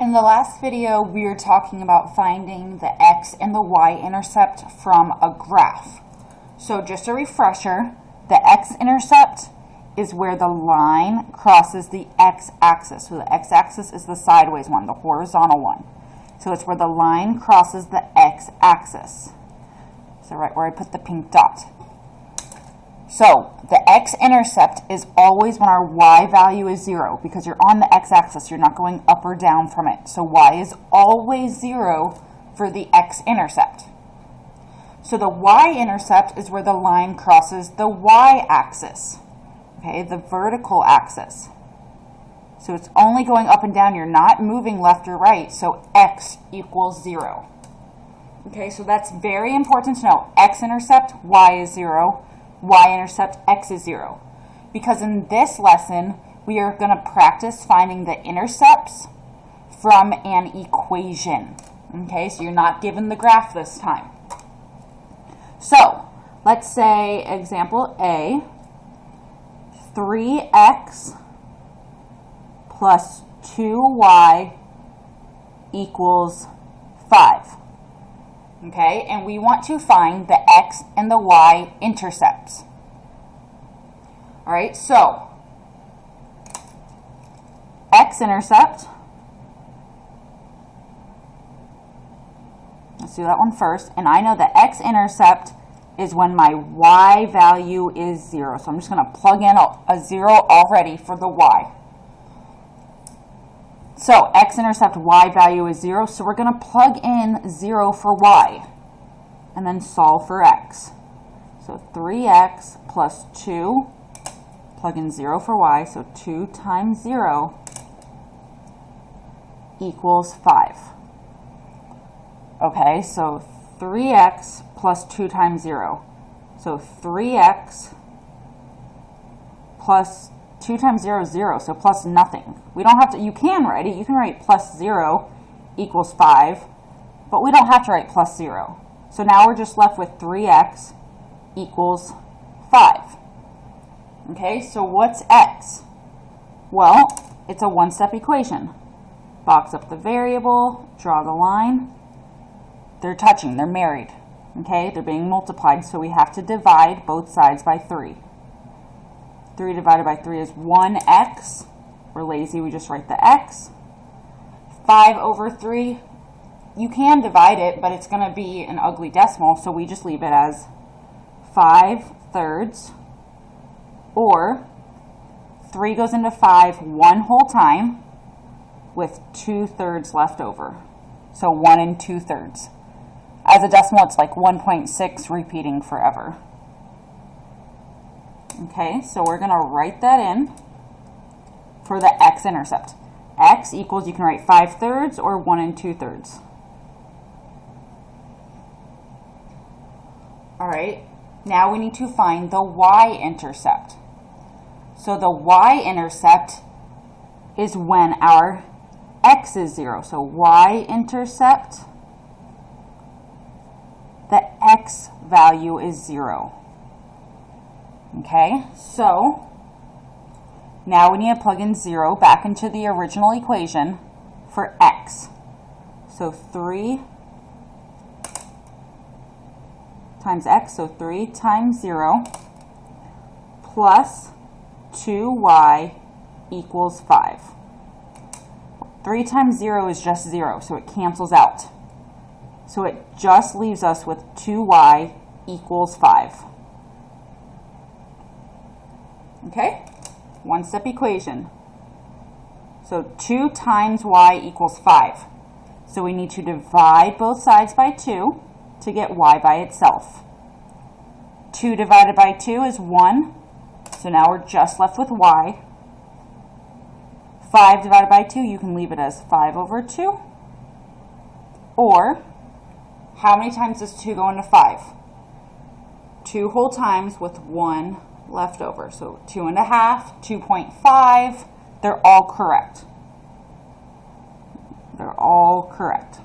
In the last video, we were talking about finding the x and the y-intercept from a graph. So just a refresher, the x-intercept is where the line crosses the x-axis. So the x-axis is the sideways one, the horizontal one. So it's where the line crosses the x-axis. So right where I put the pink dot. So the x-intercept is always when our y value is 0 because you're on the x-axis, you're not going up or down from it. So y is always 0 for the x-intercept. So the y-intercept is where the line crosses the y-axis, okay, the vertical axis. So it's only going up and down, you're not moving left or right, so x equals 0. Okay, so that's very important to know. X-intercept, y is 0. Y-intercept, x is 0. Because in this lesson, we are going to practice finding the intercepts from an equation. Okay, so you're not given the graph this time. So, let's say, example A, 3x plus 2y equals 5. Okay, and we want to find the x and the y intercepts. All right, so x-intercept, let's do that one first, and I know the x-intercept is when my y value is 0. So I'm just going to plug in a 0 already for the y. So x-intercept y value is 0, so we're going to plug in 0 for y and then solve for x. So 3x plus 2, plug in 0 for y, so 2 times 0 equals 5. Okay, so 3x plus 2 times 0. So 3x plus 2 times 0 is 0, so plus nothing. We don't have to, you can write it. You can write plus 0 equals 5, but we don't have to write plus 0. So now we're just left with 3x equals 5. Okay, so what's x? Well, it's a one-step equation. Box up the variable, draw the line. They're touching, they're married. Okay, they're being multiplied, so we have to divide both sides by 3. 3 divided by 3 is 1x. We're lazy, we just write the x. 5 over 3, you can divide it, but it's going to be an ugly decimal, so we just leave it as 5/3, or 3 goes into 5 one whole time with 2/3 left over. So 1 2/3. As a decimal, it's like 1.6 repeating forever. Okay, so we're going to write that in for the x-intercept. X equals, you can write 5/3 or 1 2/3. All right, now we need to find the y-intercept. So the y-intercept is when our x is 0. So y-intercept, the x value is 0. Okay, so now we need to plug in 0 back into the original equation for x. So 3 times x, so 3 times 0 plus 2y equals 5. 3 times 0 is just 0, so it cancels out. So it just leaves us with 2y equals 5. Okay, one-step equation. So 2 times y equals 5. So we need to divide both sides by 2 to get y by itself. 2 divided by 2 is 1. So now we're just left with y. 5 divided by 2, you can leave it as 5 over 2. Or, how many times does 2 go into 5? 2 whole times with 1 left over. So 2.5, 2.5, they're all correct. They're all correct.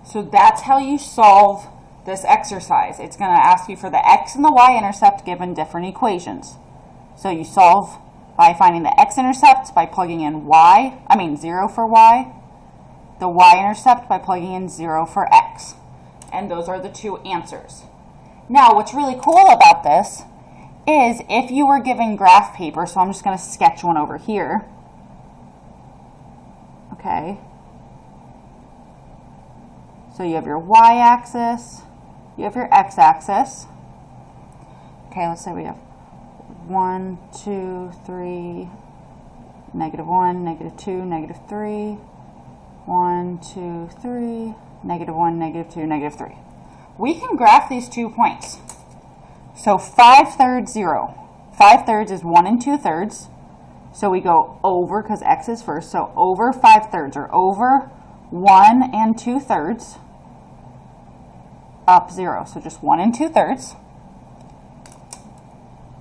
So that's how you solve this exercise. It's going to ask you for the x and the y-intercept given different equations. So you solve by finding the x-intercept by plugging in 0 for y, the y-intercept by plugging in 0 for x. And those are the two answers. Now, what's really cool about this is if you were given graph paper, so I'm just going to sketch one over here. Okay. So you have your y-axis, you have your x-axis. Okay, let's say we have 1, 2, 3, -1, -2, -3, 1, 2, 3, -1, -2, -3. We can graph these 2 points. So 5/3, 0. 5/3 is 1 2/3. So we go over, because x is first, so over 5/3, or over 1 2/3, up 0. So just 1 2/3.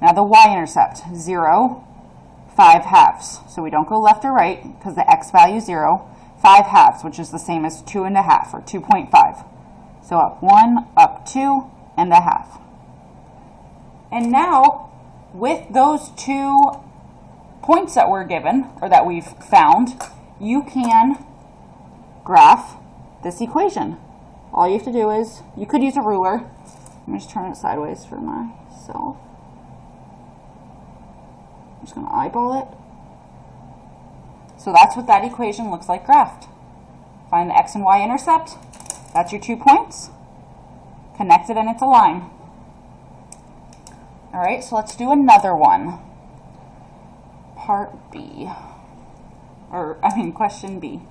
Now the y-intercept, 0, 5/2. So we don't go left or right, because the x value is 0. 5/2, which is the same as 2 1/2, or 2.5. So up 1, up 2 1/2. And now, with those 2 points that we're given, or that we've found, you can graph this equation. All you have to do is, you could use a ruler. Let me just turn it sideways for myself. I'm just going to eyeball it. So that's what that equation looks like graphed. Find the x and y intercept. That's your 2 points. Connected, and it's a line. All right, so let's do another one. Part B. Question B.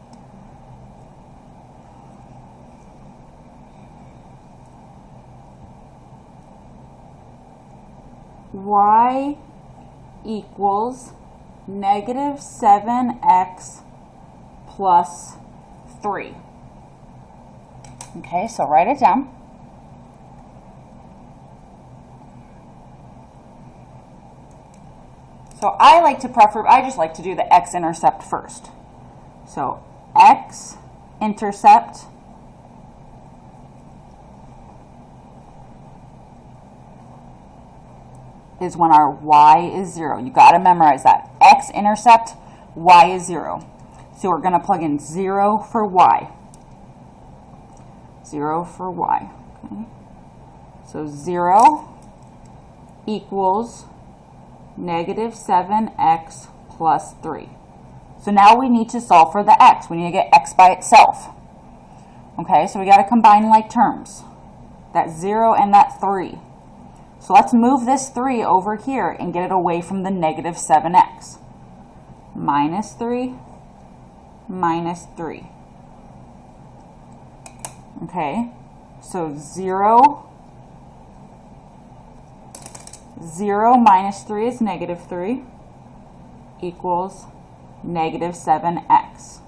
Y equals -7x plus 3. Okay, so write it down. So I just like to do the x-intercept first. So x-intercept is when our y is 0. You got to memorize that. X-intercept, y is 0. So we're going to plug in 0 for y. 0 for y. Okay. So 0 equals -7x plus 3. So now we need to solve for the x. We need to get x by itself. Okay, so we got to combine like terms. That 0 and that 3. So let's move this 3 over here and get it away from the -7x. -3, -3. Okay, so 0 minus 3 is -3 equals -7x.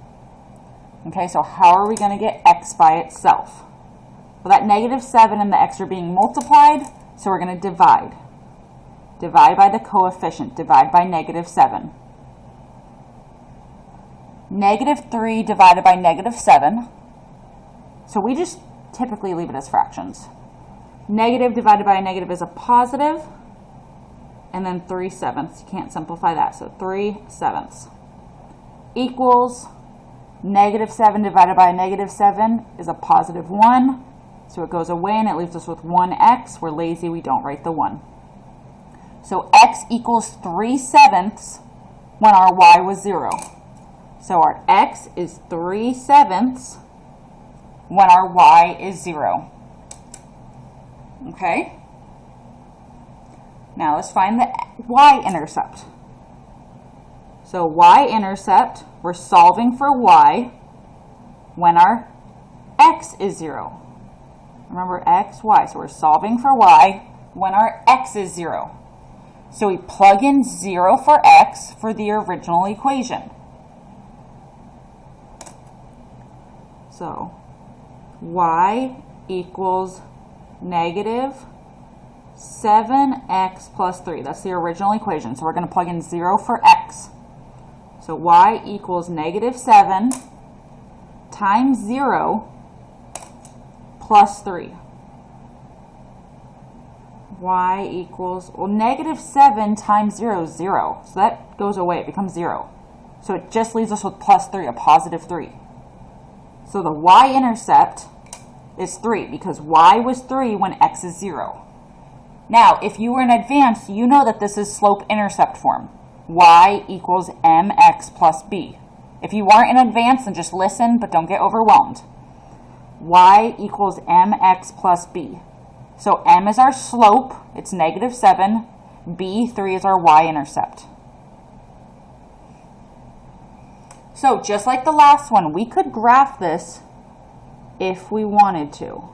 Okay, so how are we going to get x by itself? Well, that -7 and the x are being multiplied, so we're going to divide. Divide by the coefficient, divide by -7. -3 divided by -7. So we just typically leave it as fractions. Negative divided by a negative is a positive, and then 3/7. You can't simplify that, so 3/7 equals -7 divided by a -7 is a positive 1. So it goes away and it leaves us with 1x. We're lazy, we don't write the 1. So x equals 3/7 when our y was 0. So our x is 3/7 when our y is 0. Okay? Now let's find the y-intercept. So y-intercept, we're solving for y when our x is 0. Remember x, y. So we're solving for y when our x is 0. So we plug in 0 for x for the original equation. So y equals -7x plus 3. That's the original equation. So we're going to plug in 0 for x. So y equals -7 times 0 plus 3. y equals, well, negative 7 times 0 is 0. So that goes away. It becomes 0. So it just leaves us with plus 3, a positive 3. So the y-intercept is 3 because y was 3 when x is 0. Now, if you were in advanced, you know that this is slope-intercept form. Y equals mx plus b. If you weren't in advanced, then just listen, but don't get overwhelmed. Y equals mx plus b. So m is our slope, it's negative 7. B, 3 is our y-intercept. So just like the last one, we could graph this if we wanted to.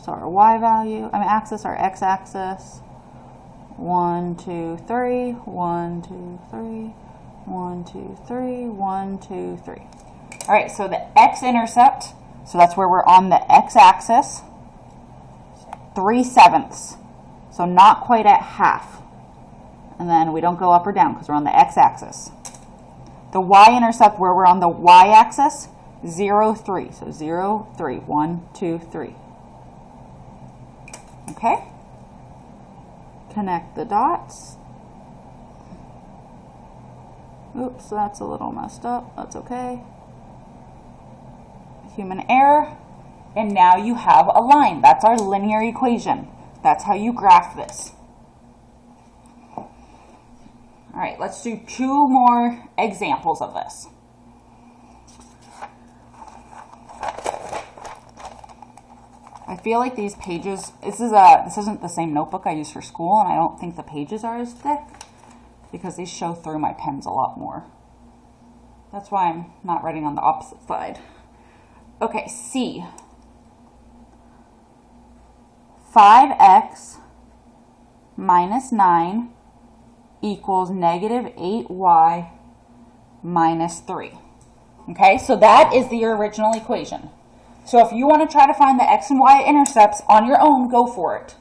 So our y value, axis, our x-axis, 1, 2, 3, 1, 2, 3, 1, 2, 3, 1, 2, 3. All right, so the x-intercept, so that's where we're on the x-axis, 3/7. So not quite at half. And then we don't go up or down because we're on the x-axis. The y-intercept, where we're on the y-axis, 0, 3. So 0, 3, 1, 2, 3. Okay? Connect the dots. Oops, that's a little messed up. That's okay. Human error. And now you have a line. That's our linear equation. That's how you graph this. All right, let's do 2 more examples of this. I feel like these pages, this isn't the same notebook I use for school, and I don't think the pages are as thick because these show through my pens a lot more. That's why I'm not writing on the opposite side. Okay, C. 5x minus 9 equals negative 8y minus 3. Okay, so that is the original equation. So if you want to try to find the x and y intercepts on your own, go for it.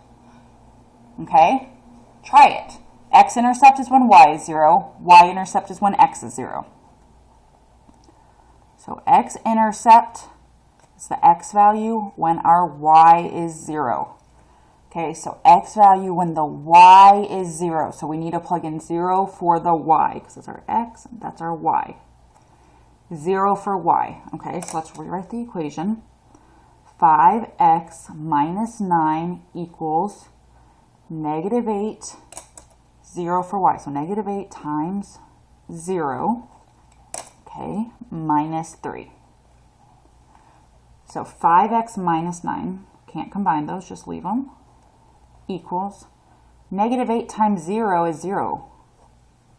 Okay? Try it. X-intercept is when y is 0. Y-intercept is when x is 0. So x-intercept is the x value when our y is 0. Okay, so x value when the y is 0. So we need to plug in 0 for the y because that's our x and that's our y. 0 for y. Okay, so let's rewrite the equation. 5x minus 9 equals negative 8, 0 for y. So negative 8 times 0, okay, minus 3. So 5x minus 9, can't combine those, just leave them, equals negative 8 times 0 is 0.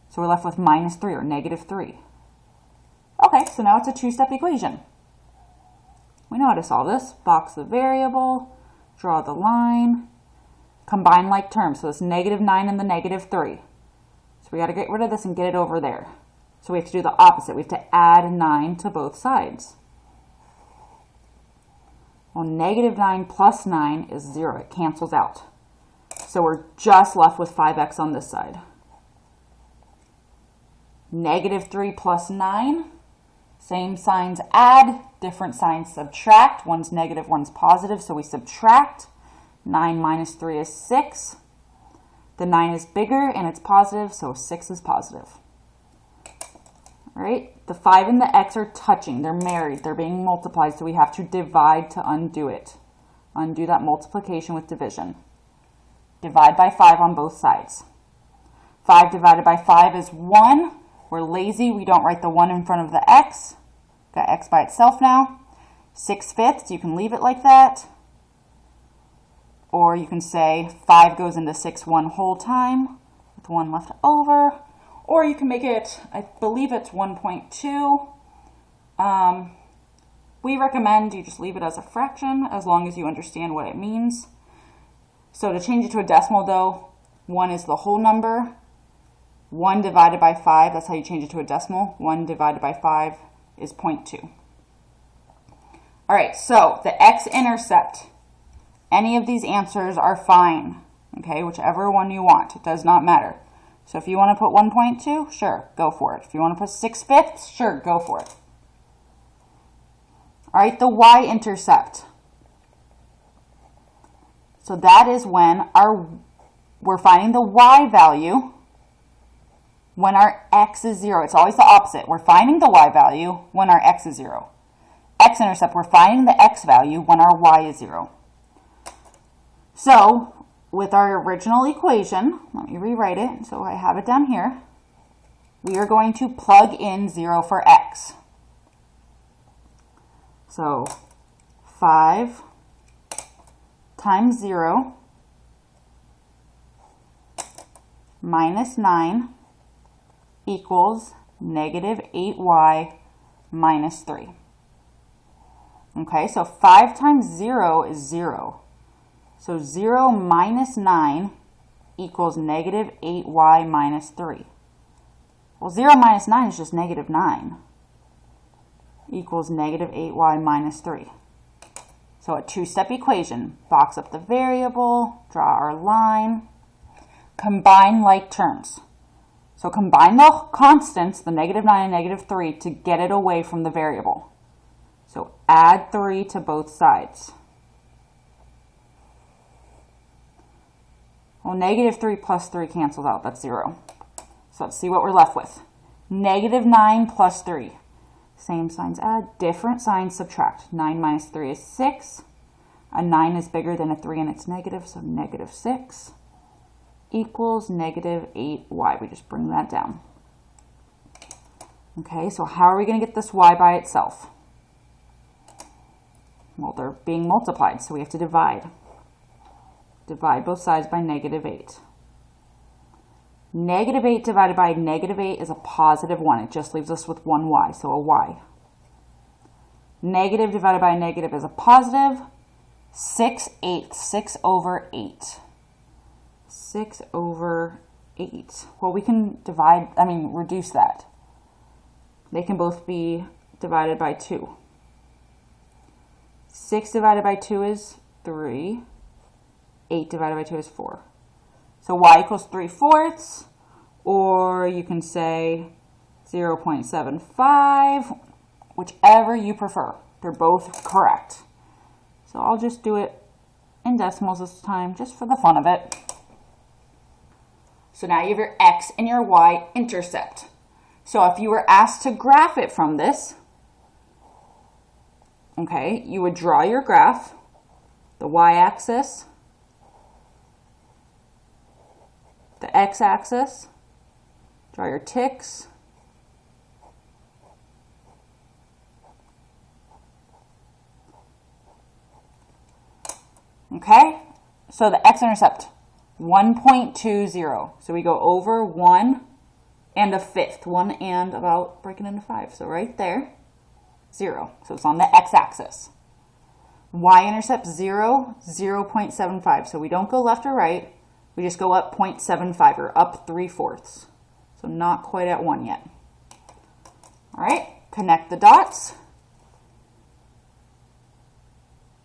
So we're left with minus 3 or negative 3. Okay, so now it's a two-step equation. We know how to solve this. Box the variable, draw the line, combine like terms. So it's negative 9 and the negative 3. So we got to get rid of this and get it over there. So we have to do the opposite. We have to add 9 to both sides. Well, negative 9 plus 9 is 0. It cancels out. So we're just left with 5x on this side. Negative 3 plus 9. Same signs add, different signs subtract. One's negative, one's positive, so we subtract. 9 minus 3 is 6. The 9 is bigger and it's positive, so 6 is positive. All right, the 5 and the x are touching. They're married. They're being multiplied, so we have to divide to undo it. Undo that multiplication with division. Divide by 5 on both sides. 5 divided by 5 is 1. We're lazy. We don't write the 1 in front of the x. Got x by itself now. 6/5, you can leave it like that. Or you can say 5 goes into 6 one whole time with 1 left over. Or you can make it, I believe it's 1.2. We recommend you just leave it as a fraction as long as you understand what it means. So to change it to a decimal though, 1 is the whole number. 1 divided by 5, that's how you change it to a decimal. 1 divided by 5 is 0.2. All right, so the x-intercept, any of these answers are fine, okay, whichever one you want. It does not matter. So if you want to put 1.2, sure, go for it. If you want to put 6/5, sure, go for it. All right, the y-intercept. So that is when we're finding the y value when our x is 0. It's always the opposite. We're finding the y value when our x is 0. X-intercept, we're finding the x value when our y is 0. So with our original equation, let me rewrite it so I have it down here. We are going to plug in 0 for x. So 5 times 0 minus 9 equals negative 8y minus 3. Okay, so 5 times 0 is 0. So 0 minus 9 equals negative 8y minus 3. Well, 0 minus 9 is just negative 9 equals negative 8y minus 3. So a two-step equation. Box up the variable, draw our line, combine like terms. So combine the constants, the negative 9 and negative 3, to get it away from the variable. So add 3 to both sides. Well, negative 3 plus 3 cancels out. That's 0. So let's see what we're left with. Negative 9 plus 3. Same signs add, different signs subtract. 9 minus 3 is 6. A 9 is bigger than a 3 and it's negative, so negative 6 equals negative 8y. We just bring that down. Okay, so how are we going to get this y by itself? Well, they're being multiplied, so we have to divide. Divide both sides by negative 8. Negative 8 divided by negative 8 is a positive 1. It just leaves us with one y, so a y. Negative divided by negative is a positive. 6/8, 6 over 8. 6 over 8. Well, we can reduce that. They can both be divided by 2. 6 divided by 2 is 3. 8 divided by 2 is 4. So y equals 3/4, or you can say 0.75, whichever you prefer. They're both correct. So I'll just do it in decimals this time, just for the fun of it. So now you have your x and your y intercept. So if you were asked to graph it from this, okay, you would draw your graph, the y-axis, the x-axis, draw your ticks, okay, so the x-intercept, 1.20, so we go over 1 and a fifth, 1 and about breaking into 5, so right there, 0, so it's on the x-axis. Y-intercept 0, 0.75, so we don't go left or right, we just go up 0.75 or up 3/4. So not quite at 1 yet. All right, connect the dots.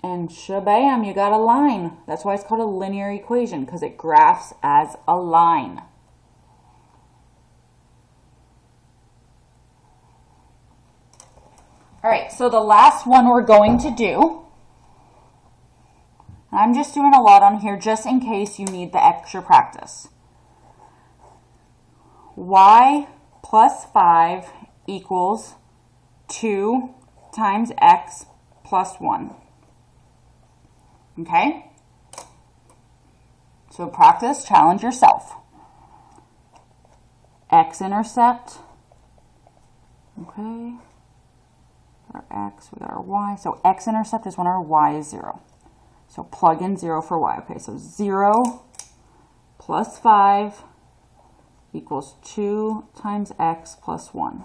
And shabam, you got a line. That's why it's called a linear equation, because it graphs as a line. All right, so the last one we're going to do, I'm just doing a lot on here just in case you need the extra practice. Y plus 5 equals 2 times x plus 1. Okay? So practice, challenge yourself. X-intercept. Okay. Our x, we got our y. So x-intercept is when our y is 0. So plug in 0 for y. Okay, so 0 plus 5 equals 2 times x plus 1.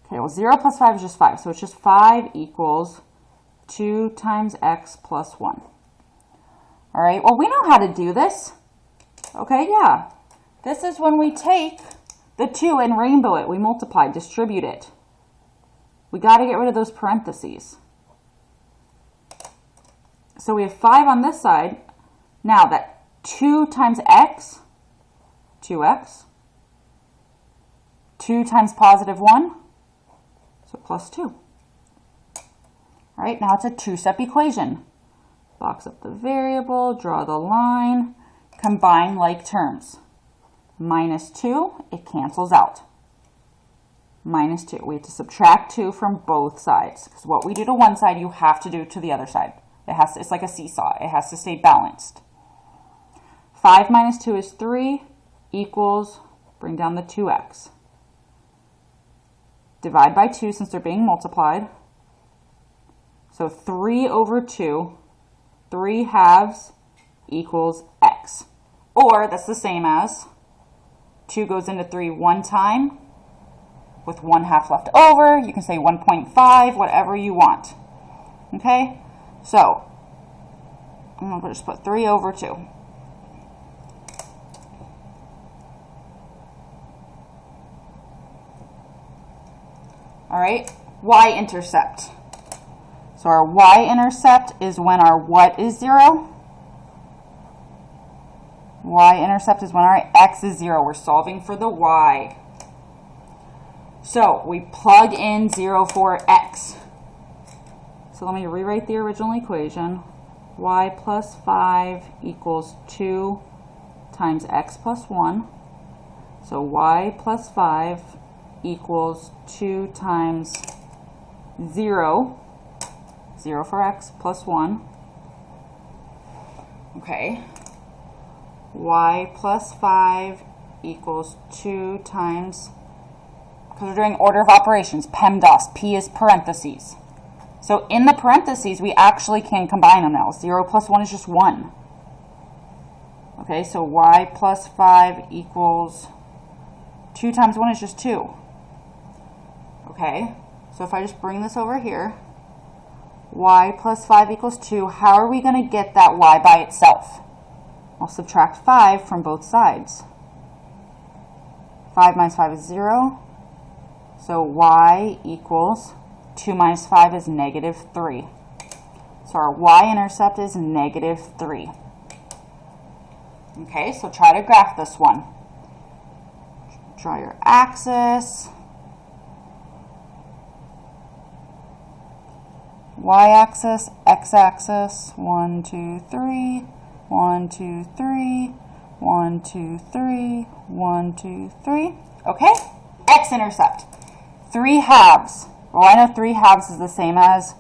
Okay, well 0 plus 5 is just 5. So it's just 5 equals 2 times x plus 1. All right, well we know how to do this. Okay, yeah. This is when we take the 2 and rainbow it. We multiply, distribute it. We got to get rid of those parentheses. So we have 5 on this side. Now that 2 times x, 2x. 2 times positive 1, so plus 2. All right, now it's a two-step equation. Box up the variable, draw the line, combine like terms. Minus 2, it cancels out. Minus 2. We have to subtract 2 from both sides. Because what we do to one side, you have to do to the other side. It's like a seesaw. It has to stay balanced. 5 minus 2 is 3 equals, bring down the 2x. Divide by 2 since they're being multiplied. So 3 over 2, 3 halves equals x. Or that's the same as 2 goes into 3 one time with 1 half left over. You can say 1.5, whatever you want. Okay? So, I'm going to just put 3 over 2. All right, y-intercept. So our y-intercept is when our what is 0? Y-intercept is when our x is 0. We're solving for the y. So we plug in 0 for x. So let me rewrite the original equation. Y plus 5 equals 2 times x plus 1. So y plus 5 equals 2 times 0. 0 for x plus 1. Okay. Y plus 5 equals 2 times, because we're doing order of operations, PEMDAS. P is parentheses. So in the parentheses, we actually can combine them now. 0 plus 1 is just 1. Okay, so y plus 5 equals 2 times 1 is just 2. Okay, so if I just bring this over here, y plus 5 equals 2. How are we going to get that y by itself? I'll subtract 5 from both sides. 5 minus 5 is 0. So y equals 2 minus 5 is negative 3. So our y-intercept is negative 3. Okay, so try to graph this one. Draw your axis. Y-axis, x-axis, 1, 2, 3, 1, 2, 3, 1, 2, 3, 1, 2, 3. Okay? X-intercept. 3 halves. Well, I know 3 halves is the same as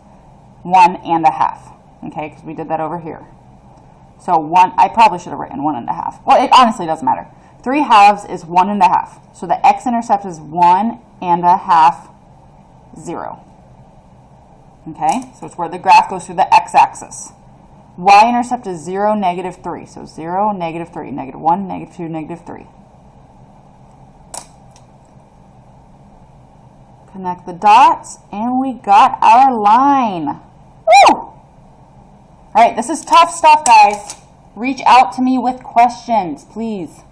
1 and a half. Okay, because we did that over here. So I probably should have written 1 and a half. Well, it honestly doesn't matter. 3 halves is 1 and a half. So the x-intercept is 1 and a half, 0. Okay, so it's where the graph goes through the x-axis. Y-intercept is 0, negative 3. So 0, negative 3, negative 1, negative 2, negative 3. Connect the dots, and we got our line. Woo! All right, this is tough stuff, guys. Reach out to me with questions, please.